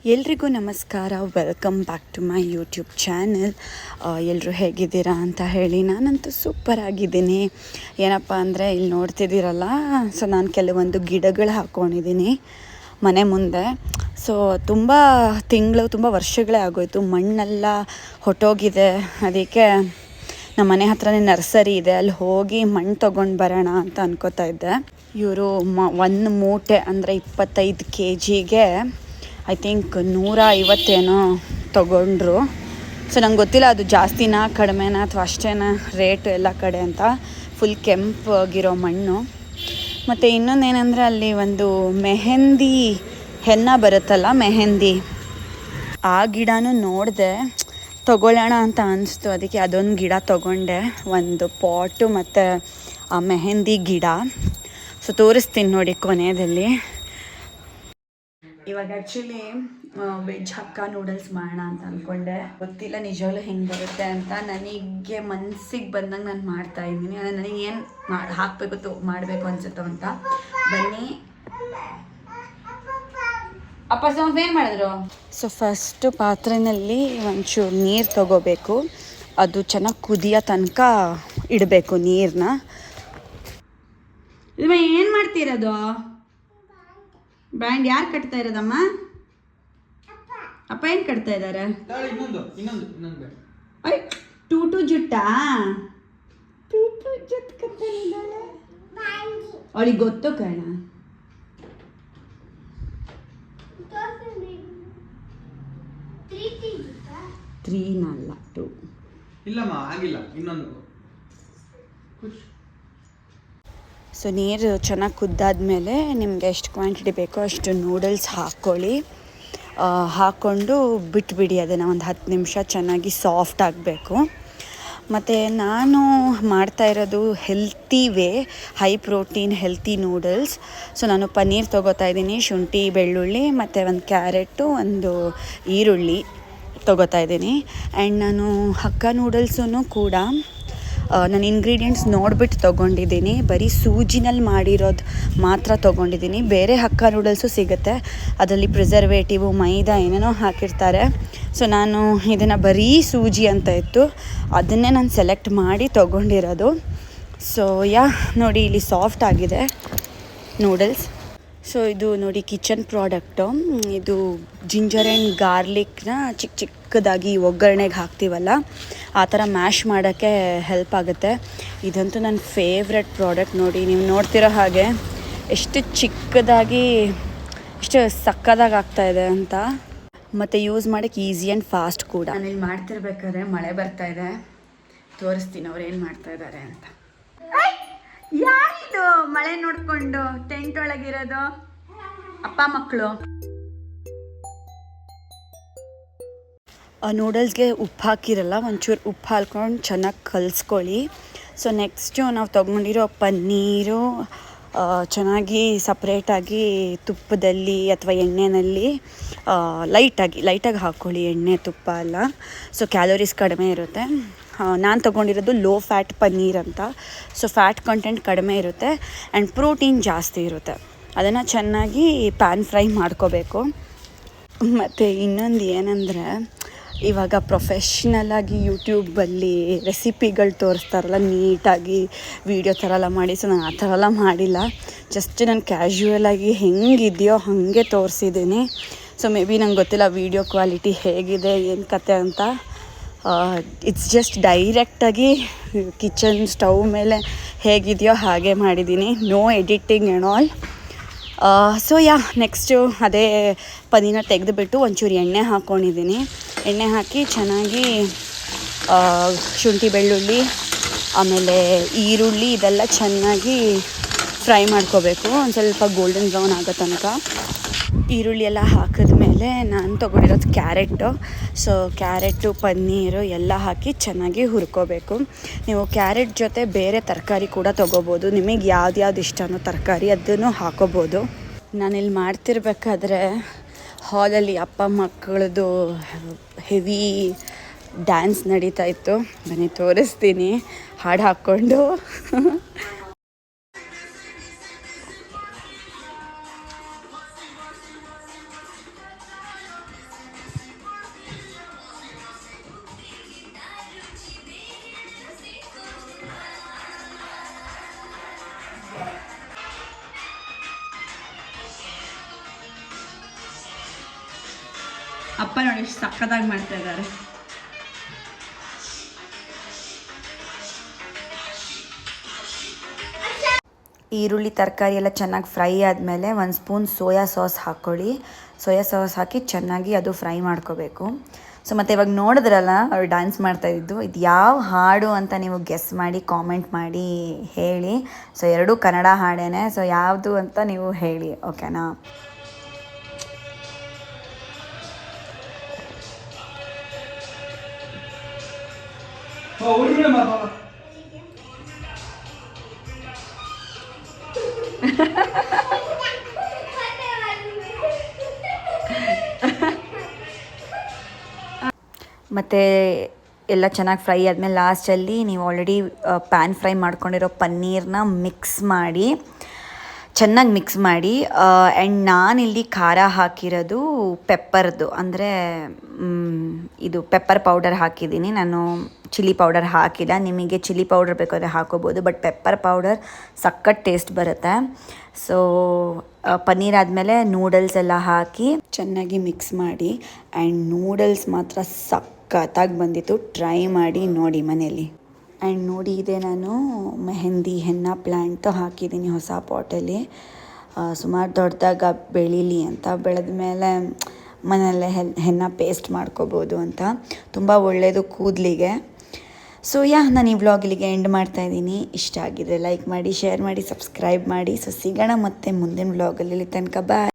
ಎಲ್ರಿಗೂ ನಮಸ್ಕಾರ, welcome back to my YouTube channel. ಎಲ್ಲರೂ ಹೇಗಿದ್ದೀರಾ ಅಂತ ಹೇಳಿ. ನಾನಂತೂ ಸೂಪರ್ ಆಗಿದ್ದೀನಿ. ಏನಪ್ಪ ಅಂದರೆ ಇಲ್ಲಿ ನೋಡ್ತಿದ್ದೀರಲ್ಲ, ಸೊ ನಾನು ಕೆಲವೊಂದು ಗಿಡಗಳು ಹಾಕ್ಕೊಂಡಿದ್ದೀನಿ ಮನೆ ಮುಂದೆ. ಸೊ ತುಂಬ ವರ್ಷಗಳೇ ಆಗೋಯ್ತು, ಮಣ್ಣೆಲ್ಲ ಹೊಟ್ಟೋಗಿದೆ. ಅದಕ್ಕೆ ನಮ್ಮ ಮನೆ ಹತ್ರನೇ ನರ್ಸರಿ ಇದೆ, ಅಲ್ಲಿ ಹೋಗಿ ಮಣ್ಣು ತೊಗೊಂಡು ಬರೋಣ ಅಂತ ಅನ್ಕೋತಾ ಇದ್ದೆ. ಇವರು ಒಂದು ಮೂಟೆ ಅಂದರೆ 25 kgಗೆ ಐ ಥಿಂಕ್ 150 ತೊಗೊಂಡ್ರು. ಸೊ ನಂಗೆ ಗೊತ್ತಿಲ್ಲ ಅದು ಜಾಸ್ತಿನಾ ಕಡಿಮೆನಾ ಅಥವಾ ಅಷ್ಟೇನಾ ರೇಟು ಎಲ್ಲ ಕಡೆ ಅಂತ. ಫುಲ್ ಕೆಂಪಾಗಿರೋ ಮಣ್ಣು. ಮತ್ತು ಇನ್ನೊಂದೇನೆಂದರೆ ಅಲ್ಲಿ ಒಂದು ಮೆಹಂದಿ ಹೆನ್ನ ಬರುತ್ತಲ್ಲ, ಮೆಹಂದಿ, ಆ ಗಿಡನೂ ನೋಡಿದೆ, ತೊಗೊಳ್ಳೋಣ ಅಂತ ಅನಿಸ್ತು. ಅದಕ್ಕೆ ಅದೊಂದು ಗಿಡ ತೊಗೊಂಡೆ, ಒಂದು ಪಾಟು ಮತ್ತು ಆ ಮೆಹಂದಿ ಗಿಡ. ಸೊ ತೋರಿಸ್ತೀನಿ ನೋಡಿ ಕೊನೆಯಲ್ಲಿ. ಇವಾಗ ಆ್ಯಕ್ಚುಲಿ ವೆಜ್ ಹಕ್ಕಾ ನೂಡಲ್ಸ್ ಮಾಡೋಣ ಅಂತ ಅಂದ್ಕೊಂಡೆ. ಗೊತ್ತಿಲ್ಲ ನಿಜವಾಗ್ಲೂ ಹೆಂಗೆ ಬರುತ್ತೆ ಅಂತ. ನನಗೆ ಮನಸ್ಸಿಗೆ ಬಂದಂಗೆ ನಾನು ಮಾಡ್ತಾಯಿದ್ದೀನಿ. ಅಂದರೆ ನನಗೆ ಏನು ಹಾಕಬೇಕು ಮಾಡಬೇಕು ಅನಿಸುತ್ತೋ ಅಂತ. ಬನ್ನಿ ಅಪ್ಪ ಸೋಂಫ್ ಏನು ಮಾಡಿದ್ರು. ಸೊ ಫಸ್ಟು ಪಾತ್ರೆಯಲ್ಲಿ ಒಂಚೂರು ನೀರು ತೊಗೋಬೇಕು. ಅದು ಚೆನ್ನಾಗಿ ಕುದಿಯೋ ತನಕ ಇಡಬೇಕು ನೀರನ್ನ. ಇದು ಏನು ಮಾಡ್ತಿರೋದು? ಬ್ಯಾಂಡ್ ಯಾರು ಕಟ್ತಾ ಇರೋದಮ್ಮ? ಅಪ್ಪ ಏನು ಕಟ್ತಾ ಇದ್ದಾರೆ? ಟೂಟು ಜುಟ್ಟಾ? ಟೂಟು ಜುಟ್ಟು ಕಟ್ತಾ ಇದ್ದಾಳೆ. ಅವಳಿಗೆ ಗೊತ್ತು ಕಣ. ತ್ರೀನಲ್ಲ, 2. ಇಲ್ಲಮ್ಮ ಆಗಿಲ್ಲ, ಇನ್ನೊಂದು. ಸೊ ನೀರು ಚೆನ್ನಾಗಿ ಕುದ್ದಾದ್ಮೇಲೆ ನಿಮಗೆ ಎಷ್ಟು ಕ್ವಾಂಟಿಟಿ ಬೇಕೋ ಅಷ್ಟು ನೂಡಲ್ಸ್ ಹಾಕ್ಕೊಳ್ಳಿ. ಹಾಕ್ಕೊಂಡು ಬಿಟ್ಬಿಡಿ ಅದನ್ನು ಒಂದು 10 ನಿಮಿಷ ಚೆನ್ನಾಗಿ ಸಾಫ್ಟ್ ಆಗಬೇಕು. ಮತ್ತು ನಾನು ಮಾಡ್ತಾ ಇರೋದು healthy way, high protein healthy noodles. So ನಾನು ಪನ್ನೀರ್ ತೊಗೋತಾ ಇದ್ದೀನಿ, ಶುಂಠಿ, ಬೆಳ್ಳುಳ್ಳಿ ಮತ್ತು ಒಂದು ಕ್ಯಾರೆಟು, ಒಂದು ಈರುಳ್ಳಿ ತೊಗೋತಾ ಇದ್ದೀನಿ. ಆ್ಯಂಡ್ ನಾನು ಹಕ್ಕಾ ನೂಡಲ್ಸೂ ಕೂಡ ನಾನು ಇಂಗ್ರೀಡಿಯೆಂಟ್ಸ್ ನೋಡಿಬಿಟ್ಟು ತೊಗೊಂಡಿದ್ದೀನಿ. ಬರೀ ಸೂಜಿನಲ್ಲಿ ಮಾಡಿರೋದು ಮಾತ್ರ ತೊಗೊಂಡಿದ್ದೀನಿ. ಬೇರೆ ಹಕ್ಕಾ ನೂಡಲ್ಸು ಸಿಗುತ್ತೆ, ಅದರಲ್ಲಿ ಪ್ರಿಸರ್ವೇಟಿವು, ಮೈದಾ ಏನೇನೋ ಹಾಕಿರ್ತಾರೆ. ಸೊ ನಾನು ಇದನ್ನು ಬರೀ ಸೂಜಿ ಅಂತ ಇತ್ತು, ಅದನ್ನೇ ನಾನು ಸೆಲೆಕ್ಟ್ ಮಾಡಿ ತೊಗೊಂಡಿರೋದು. ಸೊ ನೋಡಿ ಇಲ್ಲಿ ಸಾಫ್ಟ್ ಆಗಿದೆ ನೂಡಲ್ಸ್. ಸೊ ಇದು ನೋಡಿ ಕಿಚನ್ ಪ್ರಾಡಕ್ಟು. ಇದು ಜಿಂಜರ್ ಆ್ಯಂಡ್ ಗಾರ್ಲಿಕ್ನ ಚಿಕ್ಕದಾಗಿ ಒಗ್ಗರಣೆಗೆ ಹಾಕ್ತೀವಲ್ಲ, ಆ ಥರ ಮ್ಯಾಶ್ ಮಾಡೋಕ್ಕೆ ಹೆಲ್ಪ್ ಆಗುತ್ತೆ. ಇದಂತೂ ನನ್ನ ಫೇವ್ರೆಟ್ ಪ್ರಾಡಕ್ಟ್. ನೋಡಿ, ನೀವು ನೋಡ್ತಿರೋ ಹಾಗೆ ಎಷ್ಟು ಚಿಕ್ಕದಾಗಿ ಎಷ್ಟು ಸಕ್ಕದಾಗಿ ಆಗ್ತಾಯಿದೆ ಅಂತ. ಮತ್ತು ಯೂಸ್ ಮಾಡೋಕ್ಕೆ ಈಸಿ ಆ್ಯಂಡ್ ಫಾಸ್ಟ್ ಕೂಡ. ನಾನಿಲ್ಲಿ ಮಾಡ್ತಿರ್ಬೇಕಾದ್ರೆ ಮಳೆ ಬರ್ತಾಯಿದೆ, ತೋರಿಸ್ತೀನಿ ಅವ್ರು ಏನು ಮಾಡ್ತಾಯಿದ್ದಾರೆ ಅಂತ. ಯಾರಿದು ಮಳೆ ನೋಡ್ಕೊಂಡು ಟೆಂಟ್ ಒಳಗಿರೋದು? ಅಪ್ಪ ಮಕ್ಕಳು. ನೂಡಲ್ಸ್ಗೆ ಉಪ್ಪು ಹಾಕಿರಲ್ಲ, ಒಂಚೂರು ಉಪ್ಪು ಹಾಕ್ಕೊಂಡು ಚೆನ್ನಾಗಿ ಕಲಿಸ್ಕೊಳ್ಳಿ. ಸೊ ನೆಕ್ಸ್ಟು ನಾವು ತೊಗೊಂಡಿರೋ ಪನ್ನೀರು ಚೆನ್ನಾಗಿ ಸಪ್ರೇಟಾಗಿ ತುಪ್ಪದಲ್ಲಿ ಅಥವಾ ಎಣ್ಣೆಯಲ್ಲಿ ಲೈಟಾಗಿ ಹಾಕ್ಕೊಳ್ಳಿ. ಎಣ್ಣೆ, ತುಪ್ಪ ಅಲ್ಲ. ಸೊ ಕ್ಯಾಲೋರೀಸ್ ಕಡಿಮೆ ಇರುತ್ತೆ. ನಾನು ತೊಗೊಂಡಿರೋದು ಲೋ ಫ್ಯಾಟ್ ಪನ್ನೀರ್ ಅಂತ. ಸೊ ಫ್ಯಾಟ್ ಕಂಟೆಂಟ್ ಕಡಿಮೆ ಇರುತ್ತೆ ಆ್ಯಂಡ್ ಪ್ರೋಟೀನ್ ಜಾಸ್ತಿ ಇರುತ್ತೆ. ಅದನ್ನು ಚೆನ್ನಾಗಿ ಪ್ಯಾನ್ ಫ್ರೈ ಮಾಡ್ಕೋಬೇಕು. ಮತ್ತು ಇನ್ನೊಂದು ಏನಂದರೆ, ಇವಾಗ ಪ್ರೊಫೆಷ್ನಲಾಗಿ ಯೂಟ್ಯೂಬಲ್ಲಿ ರೆಸಿಪಿಗಳು ತೋರಿಸ್ತಾರಲ್ಲ, ನೀಟಾಗಿ ವೀಡಿಯೋ ಥರ ಎಲ್ಲ ಮಾಡಿ. ಸೊ ನಾನು ಆ ಥರ ಎಲ್ಲ ಮಾಡಿಲ್ಲ, ಜಸ್ಟ್ ನಾನು ಕ್ಯಾಶುವಲಾಗಿ ಹೆಂಗಿದೆಯೋ ಹಾಗೆ ತೋರಿಸಿದ್ದೀನಿ. ಸೊ ಮೇ ಬಿ ನಂಗೆ ಗೊತ್ತಿಲ್ಲ ವೀಡಿಯೋ ಕ್ವಾಲಿಟಿ ಹೇಗಿದೆ, ಏನು ಕತೆ ಅಂತ. ಇಟ್ಸ್ ಜಸ್ಟ್ ಡೈರೆಕ್ಟಾಗಿ ಕಿಚನ್ ಸ್ಟವ್ ಮೇಲೆ ಹೇಗಿದೆಯೋ ಹಾಗೆ ಮಾಡಿದ್ದೀನಿ, no editing and all. So next ಅದೇ ಪನ್ನೀರನ್ನ ತೆಗೆದುಬಿಟ್ಟು ಒಂಚೂರು ಎಣ್ಣೆ ಹಾಕ್ಕೊಂಡಿದ್ದೀನಿ. ಎಣ್ಣೆ ಹಾಕಿ ಚೆನ್ನಾಗಿ ಶುಂಠಿ, ಬೆಳ್ಳುಳ್ಳಿ, ಆಮೇಲೆ ಈರುಳ್ಳಿ ಇದೆಲ್ಲ ಚೆನ್ನಾಗಿ ಫ್ರೈ ಮಾಡ್ಕೋಬೇಕು, ಒಂದು ಸ್ವಲ್ಪ ಗೋಲ್ಡನ್ ಬ್ರೌನ್ ಆಗೋ ತನಕ. ಈರುಳ್ಳಿ ಎಲ್ಲ ಹಾಕಿದ್ಮೇಲೆ ನಾನು ತೊಗೊಂಡಿರೋದು ಕ್ಯಾರೆಟು. ಸೊ ಕ್ಯಾರೆಟು, ಪನ್ನೀರು ಎಲ್ಲ ಹಾಕಿ ಚೆನ್ನಾಗಿ ಹುರ್ಕೋಬೇಕು. ನೀವು ಕ್ಯಾರೆಟ್ ಜೊತೆ ಬೇರೆ ತರಕಾರಿ ಕೂಡ ತೊಗೋಬೋದು, ನಿಮಗೆ ಯಾವ್ದು ಇಷ್ಟನೋ ತರಕಾರಿ ಅದನ್ನು ಹಾಕೋಬೋದು. ನಾನಿಲ್ಲಿ ಮಾಡ್ತಿರ್ಬೇಕಾದ್ರೆ ಹಾಲಲ್ಲಿ ಅಪ್ಪ ಮಕ್ಕಳದು ಹೆವಿ ಡ್ಯಾನ್ಸ್ ನಡೀತಾ ಇತ್ತು. ಬನ್ನಿ ತೋರಿಸ್ತೀನಿ ಹಾಡು ಹಾಕ್ಕೊಂಡು. ಅಪ್ಪ ನೋಡಿ ಎಷ್ಟು ಸಕ್ಕತ್ತಾಗಿ ಮಾಡ್ತಾ ಇದ್ದಾರೆ. ಈರುಳ್ಳಿ ತರಕಾರಿ ಎಲ್ಲ ಚೆನ್ನಾಗಿ ಫ್ರೈ ಆದಮೇಲೆ 1 ಸ್ಪೂನ್ ಸೋಯಾ ಸಾಸ್ ಹಾಕ್ಕೊಳ್ಳಿ. ಸೋಯಾ ಸಾಸ್ ಹಾಕಿ ಚೆನ್ನಾಗಿ ಅದು ಫ್ರೈ ಮಾಡ್ಕೋಬೇಕು. ಸೊ ಮತ್ತು ಇವಾಗ ನೋಡಿದ್ರಲ್ಲ ಅವ್ರು ಡ್ಯಾನ್ಸ್ ಮಾಡ್ತಾಯಿದ್ದು, ಇದು ಯಾವ ಹಾಡು ಅಂತ ನೀವು ಗೆಸ್ ಮಾಡಿ ಕಾಮೆಂಟ್ ಮಾಡಿ ಹೇಳಿ. ಸೊ ಎರಡೂ ಕನ್ನಡ ಹಾಡೇನೆ. ಸೊ ಯಾವುದು ಅಂತ ನೀವು ಹೇಳಿ, ಓಕೆನಾ? ಮತ್ತು ಎಲ್ಲ ಚೆನ್ನಾಗಿ ಫ್ರೈ ಆದಮೇಲೆ ಲಾಸ್ಟಲ್ಲಿ ನೀವು ಆಲ್ರೆಡಿ ಪ್ಯಾನ್ ಫ್ರೈ ಮಾಡ್ಕೊಂಡಿರೋ ಪನ್ನೀರನ್ನ ಚೆನ್ನಾಗಿ ಮಿಕ್ಸ್ ಮಾಡಿ ಆ್ಯಂಡ್ ನಾನಿಲ್ಲಿ ಖಾರ ಹಾಕಿರೋದು ಪೆಪ್ಪರ್ದು, ಅಂದರೆ ಇದು ಪೆಪ್ಪರ್ ಪೌಡರ್ ಹಾಕಿದ್ದೀನಿ ನಾನು. ಚಿಲ್ಲಿ ಪೌಡರ್ ಹಾಕಿಲ್ಲ. ನಿಮಗೆ ಚಿಲ್ಲಿ ಪೌಡರ್ ಬೇಕಾದರೆ ಹಾಕೋಬೋದು, ಬಟ್ ಪೆಪ್ಪರ್ ಪೌಡರ್ ಸಖತ್ ಟೇಸ್ಟ್ ಬರುತ್ತೆ. ಸೊ ಪನ್ನೀರ್ ಆದಮೇಲೆ ನೂಡಲ್ಸ್ ಎಲ್ಲ ಹಾಕಿ ಚೆನ್ನಾಗಿ ಮಿಕ್ಸ್ ಮಾಡಿ. ಆ್ಯಂಡ್ ನೂಡಲ್ಸ್ ಮಾತ್ರ ಸಖತ್ತಾಗಿ ಬಂದಿತ್ತು. ಟ್ರೈ ಮಾಡಿ ನೋಡಿ ಮನೇಲಿ. ಆ್ಯಂಡ್ ನೋಡಿ, ಇದೆ ನಾನು ಮೆಹಂದಿ ಹೆನ್ನ ಪ್ಲ್ಯಾಂಟ್ ಹಾಕಿದ್ದೀನಿ ಹೊಸ ಪಾಟಲ್ಲಿ. ಸುಮಾರು ದೊಡ್ಡದಾಗ ಬೆಳೀಲಿ ಅಂತ. ಬೆಳೆದ ಮೇಲೆ ಮನೆಯಲ್ಲೇ ಹೆನ್ನ ಪೇಸ್ಟ್ ಮಾಡ್ಕೋಬೋದು ಅಂತ. ತುಂಬ ಒಳ್ಳೆಯದು ಕೂದಲಿಗೆ. ಸೊ ನಾನು ಈ ವ್ಲಾಗ್ ಇಲ್ಲಿಗೆ ಎಂಡ್ ಮಾಡ್ತಾಯಿದ್ದೀನಿ. ಇಷ್ಟ ಆಗಿದ್ರೆ ಲೈಕ್ ಮಾಡಿ, ಶೇರ್ ಮಾಡಿ, ಸಬ್ಸ್ಕ್ರೈಬ್ ಮಾಡಿ. ಸೊ ಸಿಗೋಣ ಮತ್ತೆ ಮುಂದಿನ ವ್ಲಾಗಲ್ಲಿ. ತನಕ ಬಾಯ್.